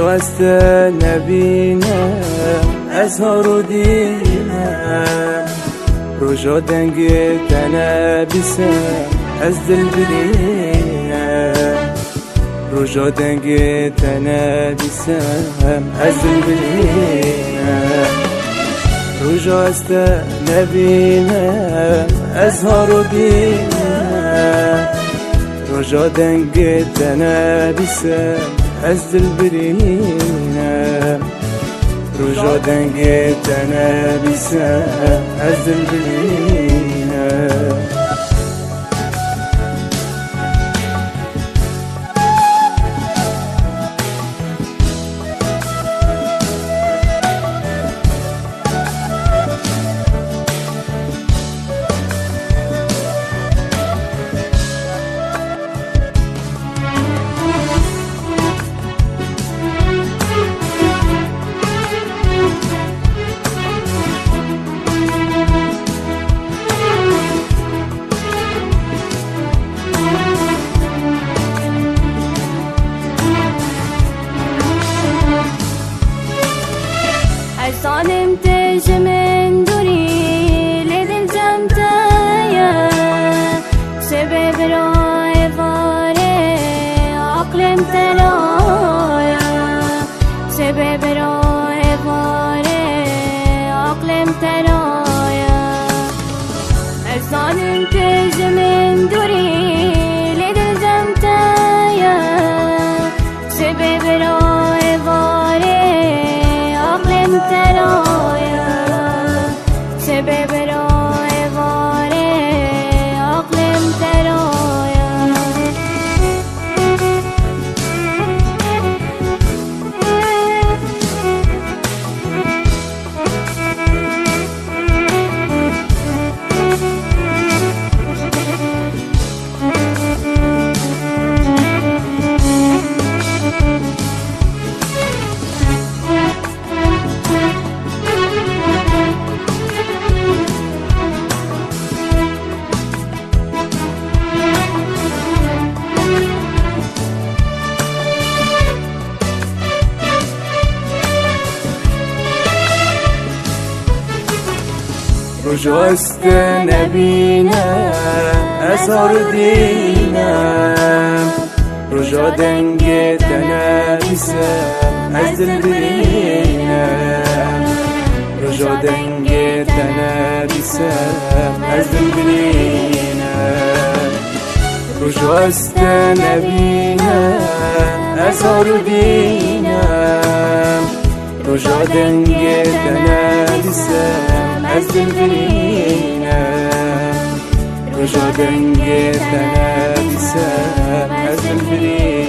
رجو استنبینم ازهار و دینم رجو دنگ تنبیسم از دل برینم رجو دنگ تنبیسم از دل برینم رجو استنبینم ازهار و دینم رجو دنگ تنبیسم از دل برینم رجو دنگ تنبیسم از دل برینم ظالم تجمن دوری لدل جمتايا سبب روي فاري عقلم ترايا سبب روي فاري عقلم ترايا ظالم تجمن دوری لدل جمتايا سبب روي فاري ترايا سبب روي فاري عقلم ترايا رجو استنبینم ازهار دینم رجو دنگ تنبیسم از دل برینم رجو دنگ تنبیسم از دل برینم رجو استنبینم ازهار دینم رجو دنگ تنبیسم از دل برینم رجو دنگ تنبیسم از دل برینم